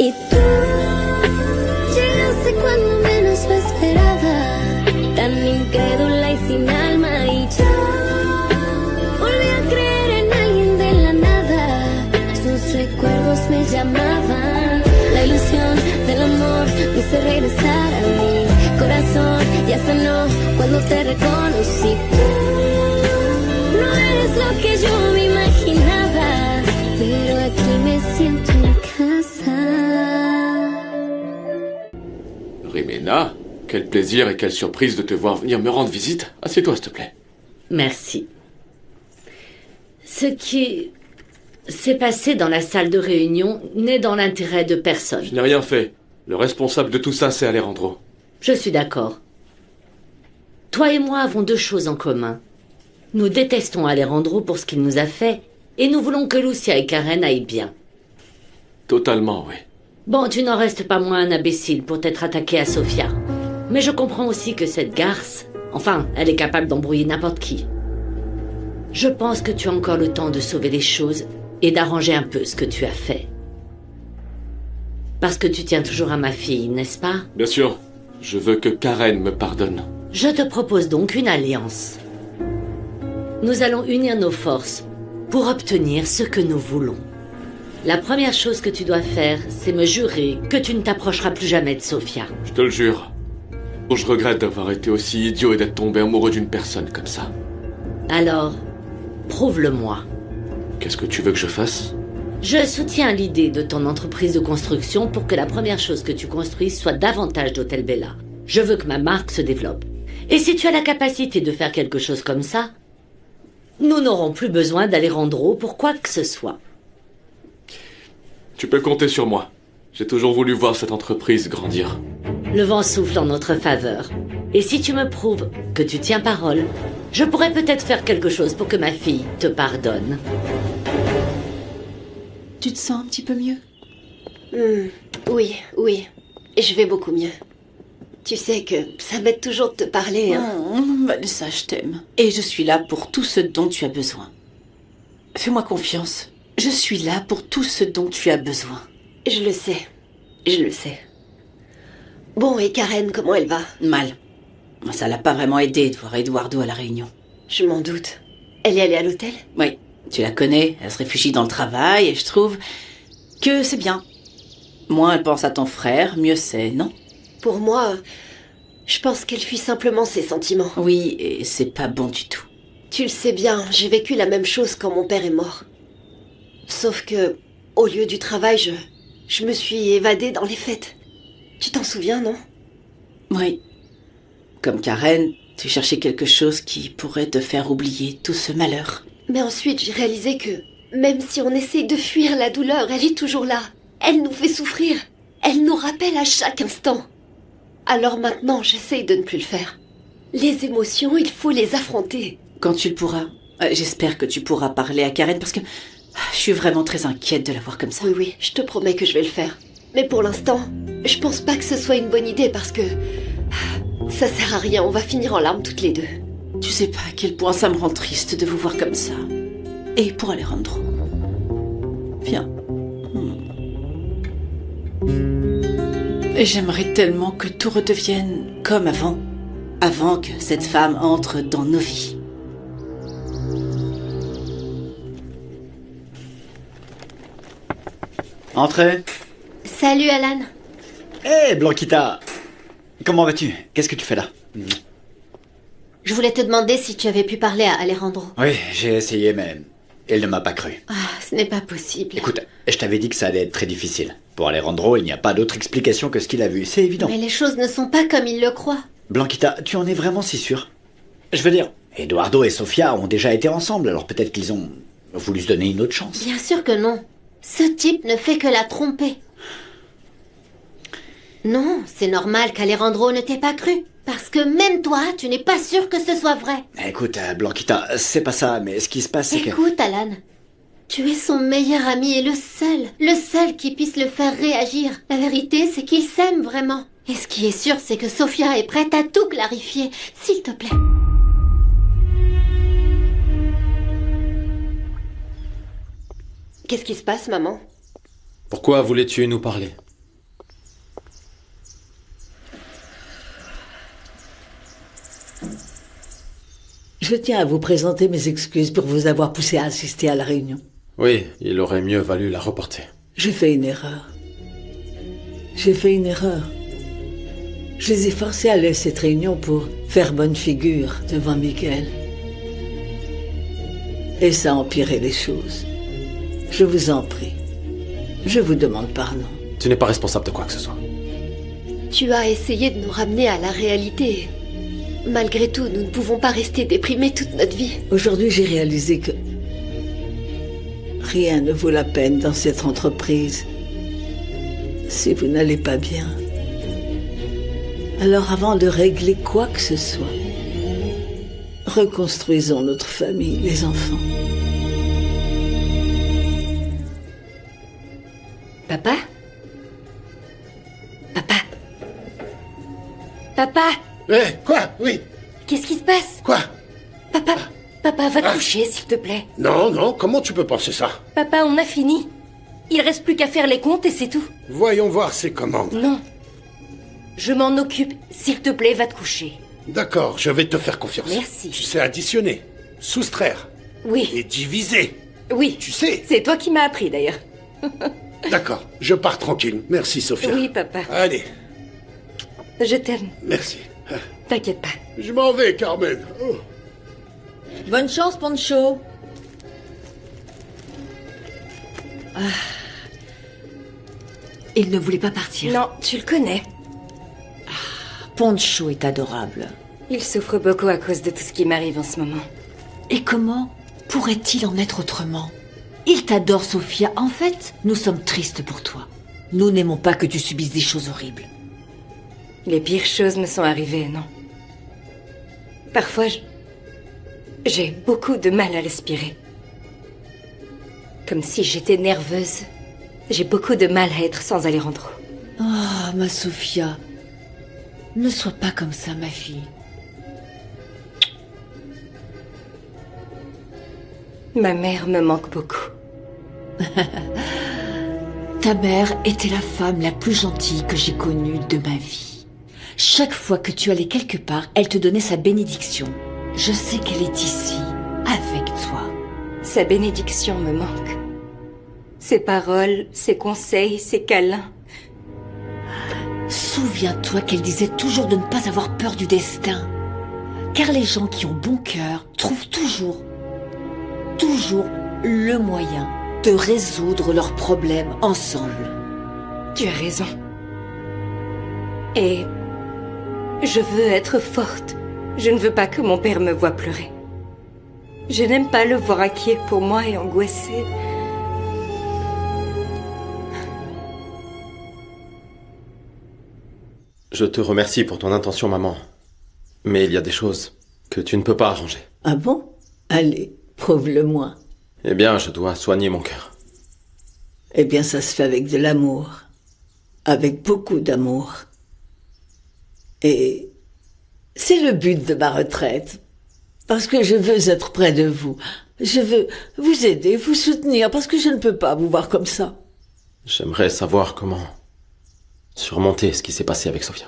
Y tú llegaste cuando menos lo esperaba, tan incrédula y sin alma, y yo volví a creer en alguien de la nada. Sus recuerdos me llamaban, la ilusión del amor me hizo regresar a mi corazón. Ya sanó cuando te reconocí. Tú no eres lo que yo me imaginaba, pero aquí me siento en casa. Rimena, quel plaisir et quelle surprise de te voir venir me rendre visite. Assieds-toi, s'il te plaît. Merci. Ce qui s'est passé dans la salle de réunion n'est dans l'intérêt de personne. Je n'ai rien fait. Le responsable de tout ça, c'est Alejandro. Je suis d'accord. Toi et moi avons deux choses en commun. Nous détestons Alejandro pour ce qu'il nous a fait, et nous voulons que Lucia et Karen aillent bien. Totalement, oui. Bon, tu n'en restes pas moins un imbécile pour t'être attaqué à Sofia. Mais je comprends aussi que cette garce, enfin, elle est capable d'embrouiller n'importe qui. Je pense que tu as encore le temps de sauver les choses et d'arranger un peu ce que tu as fait. Parce que tu tiens toujours à ma fille, n'est-ce pas? Bien sûr, je veux que Karen me pardonne. Je te propose donc une alliance. Nous allons unir nos forces pour obtenir ce que nous voulons. La première chose que tu dois faire, c'est me jurer que tu ne t'approcheras plus jamais de Sofia. Je te le jure. Je regrette d'avoir été aussi idiot et d'être tombé amoureux d'une personne comme ça. Alors, prouve-le-moi. Qu'est-ce que tu veux que je fasse? Je soutiens l'idée de ton entreprise de construction pour que la première chose que tu construises soit davantage d'Hôtel Bella. Je veux que ma marque se développe. Et si tu as la capacité de faire quelque chose comme ça, nous n'aurons plus besoin d'Alejandro pour quoi que ce soit. Tu peux compter sur moi. J'ai toujours voulu voir cette entreprise grandir. Le vent souffle en notre faveur. Et si tu me prouves que tu tiens parole, je pourrais peut-être faire quelque chose pour que ma fille te pardonne. Tu te sens un petit peu mieux? Oui. Je vais beaucoup mieux. Tu sais que ça m'aide toujours de te parler, hein. Vanessa, je t'aime. Et je suis là pour tout ce dont tu as besoin. Fais-moi confiance. Je suis là pour tout ce dont tu as besoin. Je le sais. Bon, et Karen, comment elle va? Mal. Ça l'a pas vraiment aidé de voir Eduardo à la réunion. Je m'en doute. Elle est allée à l'hôtel? Oui, tu la connais, elle se réfugie dans le travail et je trouve que c'est bien. Moins elle pense à ton frère, mieux c'est, non? Pour moi, je pense qu'elle fuit simplement ses sentiments. Oui, et c'est pas bon du tout. Tu le sais bien, j'ai vécu la même chose quand mon père est mort. Sauf que, au lieu du travail, je me suis évadée dans les fêtes. Tu t'en souviens, non? Oui. Comme Karen, tu cherchais quelque chose qui pourrait te faire oublier tout ce malheur. Mais ensuite, j'ai réalisé que, même si on essaie de fuir la douleur, elle est toujours là. Elle nous fait souffrir. Elle nous rappelle à chaque instant. Alors maintenant, j'essaye de ne plus le faire. Les émotions, il faut les affronter. Quand tu le pourras, j'espère que tu pourras parler à Karen parce que je suis vraiment très inquiète de la voir comme ça. Oui, je te promets que je vais le faire. Mais pour l'instant, je pense pas que ce soit une bonne idée parce que ça sert à rien, on va finir en larmes toutes les deux. Tu sais pas à quel point ça me rend triste de vous voir comme ça. Et pour Alejandro. Viens. Et j'aimerais tellement que tout redevienne comme avant. Avant que cette femme entre dans nos vies. Entrez. Salut Alan. Hé, Blanquita. Comment vas-tu? Qu'est-ce que tu fais là? Je voulais te demander si tu avais pu parler à Alejandro. Oui, j'ai essayé, mais elle ne m'a pas cru. Ah, ce n'est pas possible. Écoute, je t'avais dit que ça allait être très difficile. Pour Alejandro, il n'y a pas d'autre explication que ce qu'il a vu, c'est évident. Mais les choses ne sont pas comme il le croit. Blanquita, tu en es vraiment si sûre? Je veux dire, Eduardo et Sofia ont déjà été ensemble, alors peut-être qu'ils ont voulu se donner une autre chance. Bien sûr que non. Ce type ne fait que la tromper. Non, c'est normal qu'Alejandro ne t'ait pas cru. Parce que même toi, tu n'es pas sûr que ce soit vrai. Écoute, Blanquita, c'est pas ça, mais ce qui se passe, c'est que... Écoute, Alan, tu es son meilleur ami et le seul qui puisse le faire réagir. La vérité, c'est qu'il s'aime vraiment. Et ce qui est sûr, c'est que Sofia est prête à tout clarifier. S'il te plaît. Qu'est-ce qui se passe, maman? Pourquoi voulais-tu nous parler? Je tiens à vous présenter mes excuses pour vous avoir poussé à assister à la réunion. Oui, il aurait mieux valu la reporter. J'ai fait une erreur. J'ai fait une erreur. Je les ai forcés à aller à cette réunion pour faire bonne figure devant Miguel. Et ça a empiré les choses. Je vous en prie. Je vous demande pardon. Tu n'es pas responsable de quoi que ce soit. Tu as essayé de nous ramener à la réalité. Malgré tout, nous ne pouvons pas rester déprimés toute notre vie. Aujourd'hui, j'ai réalisé que rien ne vaut la peine dans cette entreprise si vous n'allez pas bien. Alors avant de régler quoi que ce soit, reconstruisons notre famille, les enfants. Papa? Papa? Papa? Quoi? Oui. Qu'est-ce qui se passe? Quoi? Papa, papa, va te coucher, s'il te plaît. Non, comment tu peux penser ça? Papa, on a fini. Il reste plus qu'à faire les comptes et c'est tout. Voyons voir ces commandes. Non. Je m'en occupe. S'il te plaît, va te coucher. D'accord, je vais te faire confiance. Merci. Tu sais additionner, soustraire Oui. et diviser. Oui. Tu sais. C'est toi qui m'as appris, d'ailleurs. D'accord, je pars tranquille. Merci, Sophia. Oui, papa. Allez, Je t'aime. merci. T'inquiète pas. Je m'en vais, Carmen. Oh. Bonne chance, Pancho. Il ne voulait pas partir. Non, tu le connais. Pancho est adorable. Il souffre beaucoup à cause de tout ce qui m'arrive en ce moment. Et comment pourrait-il en être autrement? Il t'adore, Sophia. En fait, nous sommes tristes pour toi. Nous n'aimons pas que tu subisses des choses horribles. Les pires choses me sont arrivées, non? Parfois, j'ai beaucoup de mal à respirer. Comme si j'étais nerveuse. J'ai beaucoup de mal à être sans aller en trou. Ah, ma Sophia. Ne sois pas comme ça, ma fille. Ma mère me manque beaucoup. Ta mère était la femme la plus gentille que j'ai connue de ma vie. Chaque fois que tu allais quelque part, elle te donnait sa bénédiction. Je sais qu'elle est ici, avec toi. Sa bénédiction me manque. Ses paroles, ses conseils, ses câlins. Souviens-toi qu'elle disait toujours de ne pas avoir peur du destin. Car les gens qui ont bon cœur trouvent toujours le moyen de résoudre leurs problèmes ensemble. Tu as raison. Et je veux être forte. Je ne veux pas que mon père me voie pleurer. Je n'aime pas le voir inquiet pour moi et angoissé. Je te remercie pour ton intention, maman. Mais il y a des choses que tu ne peux pas arranger. Ah bon? Allez, prouve-le-moi. Eh bien, je dois soigner mon cœur. Eh bien, ça se fait avec de l'amour. Avec beaucoup d'amour. Et c'est le but de ma retraite. Parce que je veux être près de vous. Je veux vous aider, vous soutenir, parce que je ne peux pas vous voir comme ça. J'aimerais savoir comment surmonter ce qui s'est passé avec Sophia.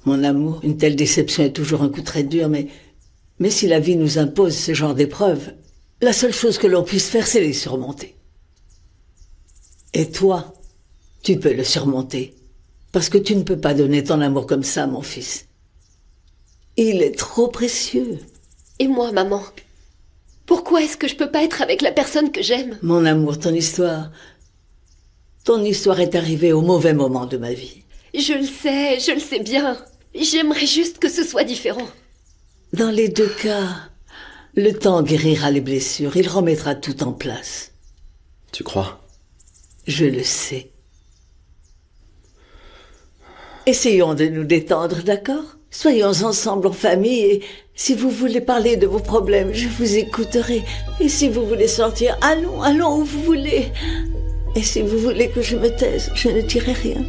Mon amour, une telle déception est toujours un coup très dur, mais si la vie nous impose ce genre d'épreuves, la seule chose que l'on puisse faire, c'est les surmonter. Et toi, tu peux le surmonter. Parce que tu ne peux pas donner ton amour comme ça, mon fils. Il est trop précieux. Et moi, maman? Pourquoi est-ce que je peux pas être avec la personne que j'aime? Mon amour, ton histoire est arrivée au mauvais moment de ma vie. Je le sais bien. J'aimerais juste que ce soit différent. Dans les deux cas, le temps guérira les blessures, il remettra tout en place. Tu crois? Je le sais. Essayons de nous détendre, d'accord? Soyons ensemble en famille et si vous voulez parler de vos problèmes, je vous écouterai. Et si vous voulez sortir, allons où vous voulez. Et si vous voulez que je me taise, je ne dirai rien.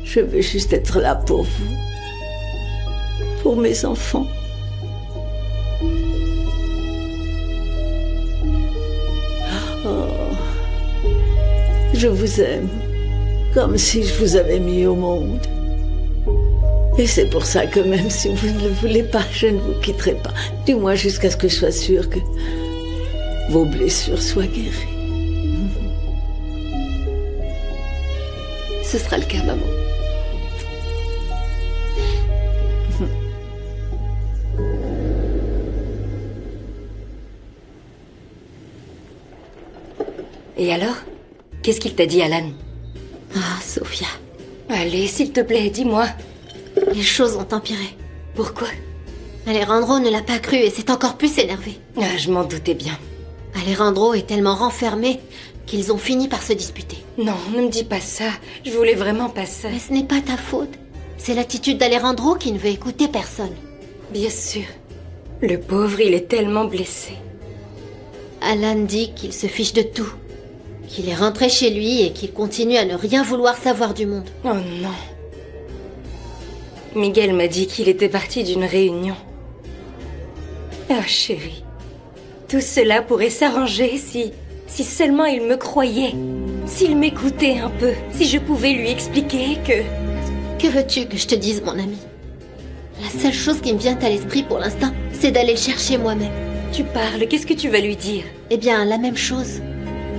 Je veux juste être là pour vous. Pour mes enfants. Oh, je vous aime. Comme si je vous avais mis au monde. Et c'est pour ça que même si vous ne le voulez pas, je ne vous quitterai pas. Du moins jusqu'à ce que je sois sûre que vos blessures soient guéries. Ce sera le cas, maman. Et alors? Qu'est-ce qu'il t'a dit, Alan? Ah, Sophia, Allez, s'il te plaît, dis-moi. les choses ont empiré. Pourquoi? Alejandro ne l'a pas cru et s'est encore plus énervé. Ah, je m'en doutais bien. Alejandro est tellement renfermé qu'ils ont fini par se disputer. Non, ne me dis pas ça. Je voulais vraiment pas ça. Mais ce n'est pas ta faute. C'est l'attitude d'Alejandro qui ne veut écouter personne. Bien sûr. Le pauvre, il est tellement blessé. Alan dit qu'il se fiche de tout. Qu'il est rentré chez lui et qu'il continue à ne rien vouloir savoir du monde. Oh non. Miguel m'a dit qu'il était parti d'une réunion. Oh chérie, tout cela pourrait s'arranger si seulement il me croyait. S'il m'écoutait un peu, si je pouvais lui expliquer que... Que veux-tu que je te dise, mon ami? La seule chose qui me vient à l'esprit pour l'instant, c'est d'aller le chercher moi-même. Tu parles, qu'est-ce que tu vas lui dire? Eh bien, la même chose.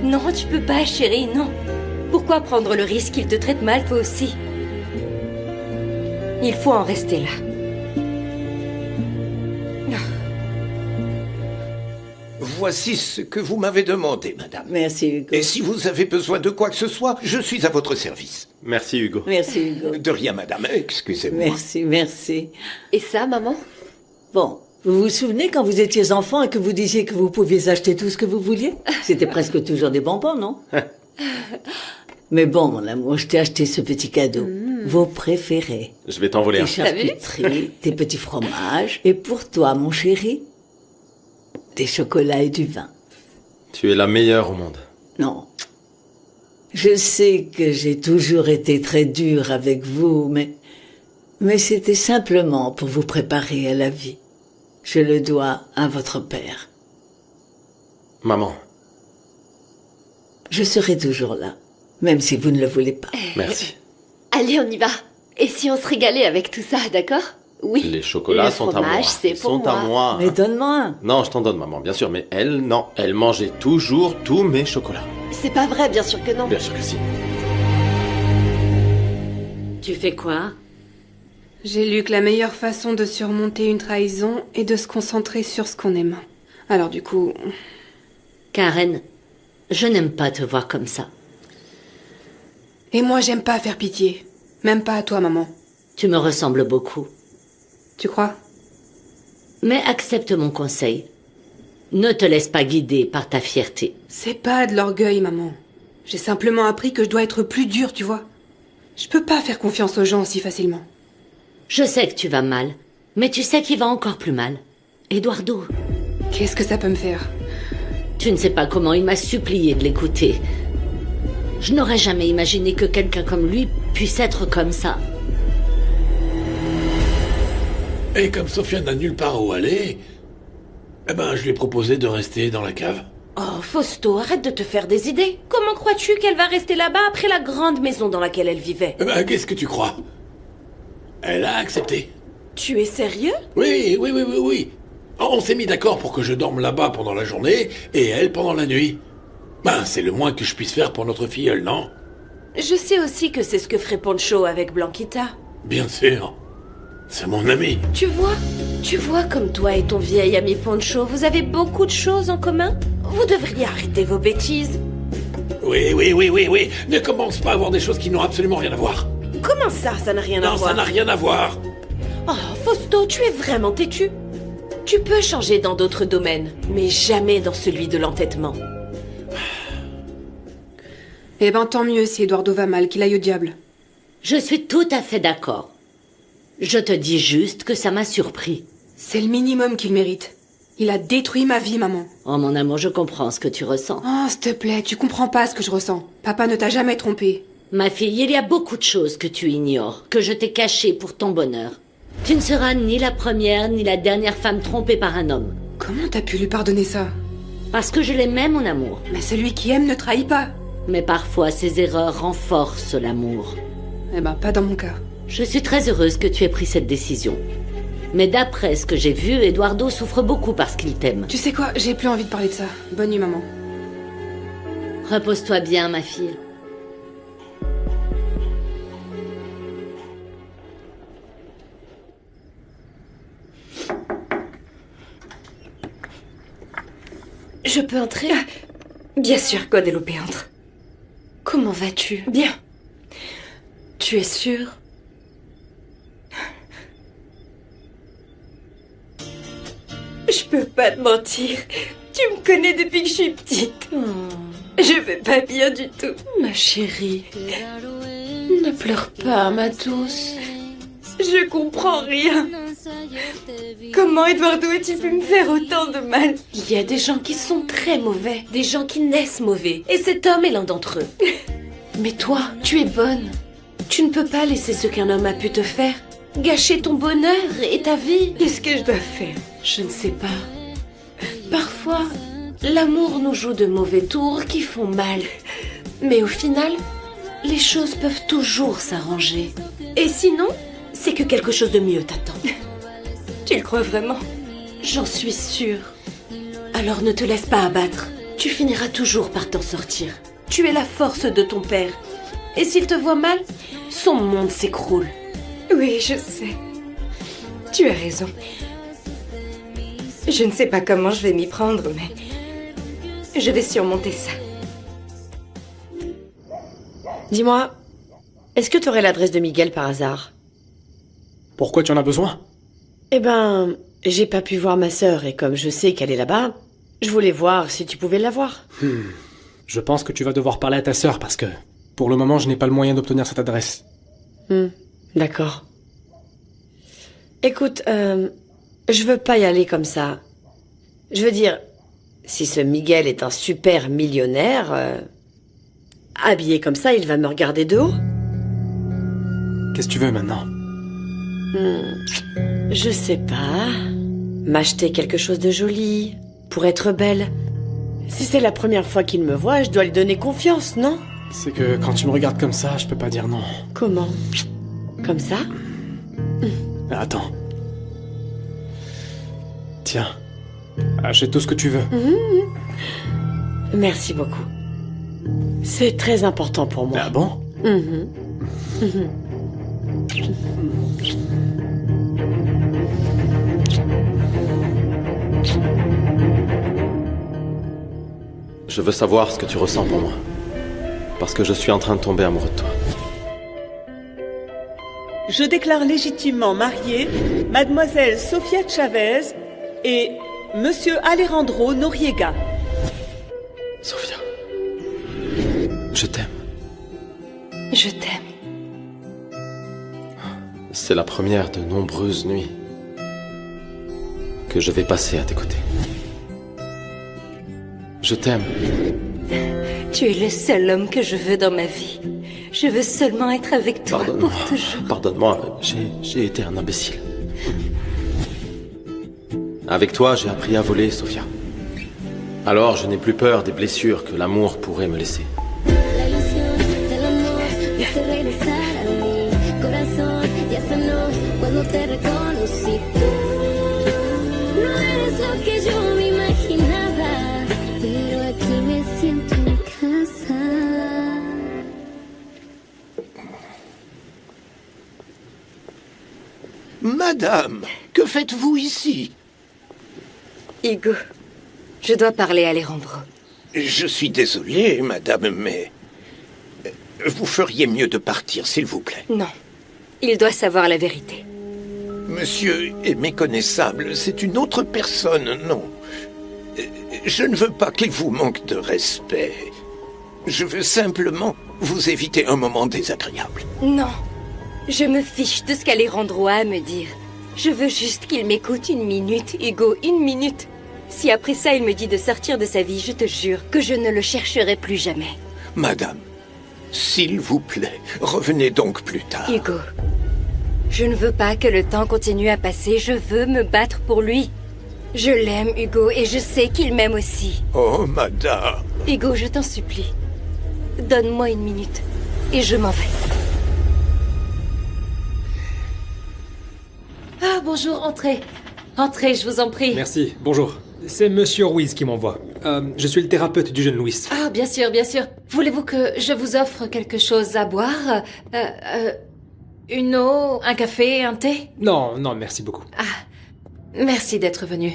Non, tu peux pas, chérie, non. Pourquoi prendre le risque qu'il te traite mal, toi aussi? Il faut en rester là. Voici ce que vous m'avez demandé, madame. Merci, Hugo. Et si vous avez besoin de quoi que ce soit, je suis à votre service. Merci, Hugo. Merci, Hugo. De rien, madame. Excusez-moi. Merci, merci. Et ça, maman? Bon, vous vous souvenez quand vous étiez enfant et que vous disiez que vous pouviez acheter tout ce que vous vouliez? C'était presque toujours des bonbons, non? Mais bon, mon amour, je t'ai acheté ce petit cadeau. Vos préférés. Je vais t'envoler Tes un. charcuteries, tes petits fromages. Et pour toi, mon chéri, des chocolats et du vin. Tu es la meilleure au monde. Non. Je sais que j'ai toujours été très dure avec vous, mais c'était simplement pour vous préparer à la vie. Je le dois à votre père. Maman, Je serai toujours là, même si vous ne le voulez pas. merci. Allez, on y va. Et si on se régalait avec tout ça, d'accord? Oui. Les chocolats Le sont à moi. fromage, c'est Ils pour sont à moi. Mais donne-moi un. Non, je t'en donne, maman, bien sûr, mais elle, non. Elle mangeait toujours tous mes chocolats. C'est pas vrai, bien sûr que non. Bien sûr que si. Tu fais quoi? J'ai lu que la meilleure façon de surmonter une trahison est de se concentrer sur ce qu'on aime. Alors du coup... Karen, je n'aime pas te voir comme ça. Et moi, j'aime pas faire pitié. Même pas à toi, maman. Tu me ressembles beaucoup. Tu crois? Mais accepte mon conseil. Ne te laisse pas guider par ta fierté. C'est pas de l'orgueil, maman. J'ai simplement appris que je dois être plus dure, tu vois. Je peux pas faire confiance aux gens aussi facilement. Je sais que tu vas mal, mais tu sais qu'il va encore plus mal. Eduardo. Qu'est-ce que ça peut me faire? Tu ne sais pas comment il m'a supplié de l'écouter. Je n'aurais jamais imaginé que quelqu'un comme lui puisse être comme ça. Et comme Sophia n'a nulle part où aller, eh ben, je lui ai proposé de rester dans la cave. Oh, Fausto, arrête de te faire des idées. Comment crois-tu qu'elle va rester là-bas après la grande maison dans laquelle elle vivait? Eh ben, qu'est-ce que tu crois? Elle a accepté. Tu es sérieux? Oui. On s'est mis d'accord pour que je dorme là-bas pendant la journée et elle pendant la nuit. Ben, c'est le moins que je puisse faire pour notre filleule, non? Je sais aussi que c'est ce que ferait Poncho avec Blanquita. Bien sûr. C'est mon ami. Tu vois comme toi et ton vieil ami Poncho, vous avez beaucoup de choses en commun. Vous devriez arrêter vos bêtises. Oui. Ne commence pas à avoir des choses qui n'ont absolument rien à voir. Comment ça n'a rien à voir? Non, ça n'a rien à voir. Oh, Fausto, tu es vraiment têtu. Tu peux changer dans d'autres domaines, mais jamais dans celui de l'entêtement. Eh ben, tant mieux si Eduardo va mal, qu'il aille au diable. Je suis tout à fait d'accord. Je te dis juste que ça m'a surpris. C'est le minimum qu'il mérite. Il a détruit ma vie, maman. Oh mon amour, je comprends ce que tu ressens. Oh, s'il te plaît, tu comprends pas ce que je ressens. Papa ne t'a jamais trompé. Ma fille, il y a beaucoup de choses que tu ignores, que je t'ai cachées pour ton bonheur. Tu ne seras ni la première ni la dernière femme trompée par un homme. Comment t'as pu lui pardonner ça? Parce que je l'aimais, mon amour. Mais celui qui aime ne trahit pas. Mais parfois, ses erreurs renforcent l'amour. Eh ben, pas dans mon cas. Je suis très heureuse que tu aies pris cette décision. Mais d'après ce que j'ai vu, Eduardo souffre beaucoup parce qu'il t'aime. Tu sais quoi, j'ai plus envie de parler de ça. Bonne nuit, maman. Repose-toi bien, ma fille. Je peux entrer? Bien sûr, Guadeloupe, entre. Comment vas-tu? Bien. Tu es sûre? Je peux pas te mentir. Tu me connais depuis que je suis petite. Je vais pas bien du tout. Ma chérie, ne pleure pas, ma douce. Je comprends rien. Comment Eduardo a-t-il pu me faire autant de mal? Il y a des gens qui sont très mauvais, des gens qui naissent mauvais, et cet homme est l'un d'entre eux. Mais toi, tu es bonne. Tu ne peux pas laisser ce qu'un homme a pu te faire gâcher ton bonheur et ta vie. Qu'est-ce que je dois faire? Je ne sais pas. Parfois, l'amour nous joue de mauvais tours qui font mal. Mais au final, les choses peuvent toujours s'arranger. Et sinon, c'est que quelque chose de mieux t'attend. Tu le crois vraiment? J'en suis sûre. Alors ne te laisse pas abattre. Tu finiras toujours par t'en sortir. Tu es la force de ton père. Et s'il te voit mal, son monde s'écroule. Oui, je sais. Tu as raison. Je ne sais pas comment je vais m'y prendre, mais je vais surmonter ça. Dis-moi, est-ce que tu aurais l'adresse de Miguel par hasard? Pourquoi tu en as besoin? Eh ben, j'ai pas pu voir ma sœur et comme je sais qu'elle est là-bas, je voulais voir si tu pouvais la voir. Je pense que tu vas devoir parler à ta sœur parce que, pour le moment, je n'ai pas le moyen d'obtenir cette adresse. D'accord. Écoute, je veux pas y aller comme ça. Je veux dire, si ce Miguel est un super millionnaire, habillé comme ça, il va me regarder de haut. Qu'est-ce que tu veux maintenant? Je sais pas. M'acheter quelque chose de joli, pour être belle. Si c'est la première fois qu'il me voit, je dois lui donner confiance, non? C'est que quand tu me regardes comme ça, je peux pas dire non. Comment? Comme ça? Attends. Tiens, achète tout ce que tu veux. Merci beaucoup. C'est très important pour moi. Ah bon? Je veux savoir ce que tu ressens pour moi. Parce que je suis en train de tomber amoureux de toi. Je déclare légitimement mariés Mademoiselle Sofia Chavez et Monsieur Alejandro Noriega. Sofia, je t'aime. Je t'aime. C'est la première de nombreuses nuits que je vais passer à tes côtés. Je t'aime. Tu es le seul homme que je veux dans ma vie. Je veux seulement être avec toi Pardonne-moi. pour toujours. Pardonne-moi, j'ai été un imbécile. Avec toi, j'ai appris à voler, Sofia. Alors, je n'ai plus peur des blessures que l'amour pourrait me laisser. Madame, que faites-vous ici? Hugo, je dois parler à Alejandro. Je suis désolé, madame, mais... Vous feriez mieux de partir, s'il vous plaît. Non, il doit savoir la vérité. Monsieur est méconnaissable, c'est une autre personne, non. Je ne veux pas qu'il vous manque de respect. Je veux simplement vous éviter un moment désagréable. Non, je me fiche de ce qu'Alejandro a à me dire. Je veux juste qu'il m'écoute une minute, Hugo, une minute. Si après ça il me dit de sortir de sa vie, je te jure que je ne le chercherai plus jamais. Madame, s'il vous plaît, revenez donc plus tard. Hugo, je ne veux pas que le temps continue à passer, je veux me battre pour lui. Je l'aime, Hugo, et je sais qu'il m'aime aussi. Oh, madame. Hugo, je t'en supplie. Donne-moi une minute, et je m'en vais. Ah, bonjour, entrez. Entrez, je vous en prie. Merci, bonjour. C'est Monsieur Ruiz qui m'envoie. Je suis le thérapeute du jeune Louis. Ah, bien sûr, bien sûr. Voulez-vous que je vous offre quelque chose à boire? Une eau, un café, un thé? Non, merci beaucoup. Ah, merci d'être venu.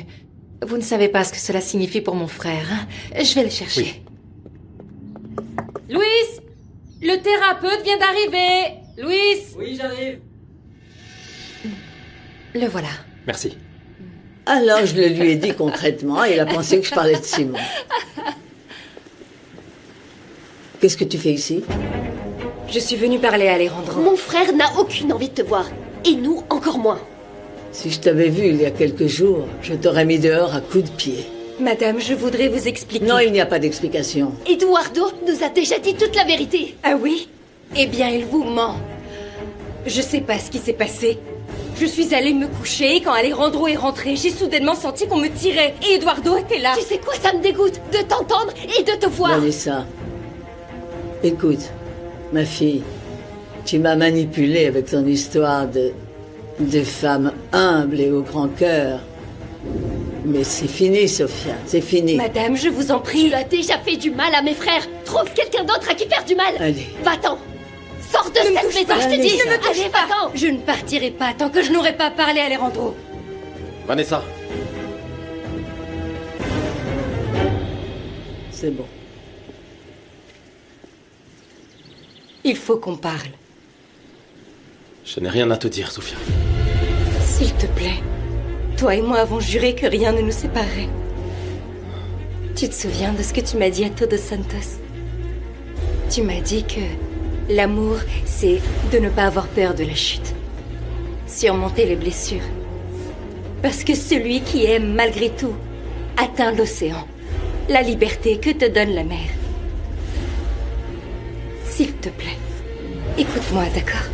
Vous ne savez pas ce que cela signifie pour mon frère. Hein? Je vais le chercher. Oui. Louis! Le thérapeute vient d'arriver! Louis! Oui, j'arrive. Le voilà. Merci. Alors je le lui ai dit concrètement et il a pensé que je parlais de Simon. Qu'est-ce que tu fais ici? Je suis venue parler à Alejandro. Mon frère n'a aucune envie de te voir. Et nous, encore moins. Si je t'avais vu il y a quelques jours, je t'aurais mis dehors à coups de pied. Madame, je voudrais vous expliquer. Non, il n'y a pas d'explication. Eduardo nous a déjà dit toute la vérité. Ah oui? Eh bien, il vous ment. Je sais pas ce qui s'est passé. Je suis allée me coucher et quand Alejandro est rentré, j'ai soudainement senti qu'on me tirait. Et Eduardo était là. Tu sais quoi, ça me dégoûte de t'entendre et de te voir. Vanessa, écoute, ma fille, tu m'as manipulée avec ton histoire de femme humble et au grand cœur. Mais c'est fini, Sophia, c'est fini. Madame, je vous en prie. Tu as déjà fait du mal à mes frères. Trouve quelqu'un d'autre à qui faire du mal. Allez. Va-t'en. Sors de cette maison, je te dis. Ne me touche Allez, pas. va-t'en. Je ne partirai pas tant que je n'aurai pas parlé à Alejandro. Vanessa, C'est bon. Il faut qu'on parle. je n'ai rien à te dire, Sophia. S'il te plaît. Toi et moi avons juré que rien ne nous séparerait. Tu te souviens de ce que tu m'as dit à Todos Santos? Tu m'as dit que l'amour, c'est de ne pas avoir peur de la chute. Surmonter les blessures. Parce que celui qui aime malgré tout atteint l'océan. La liberté que te donne la mer. S'il te plaît, écoute-moi, d'accord?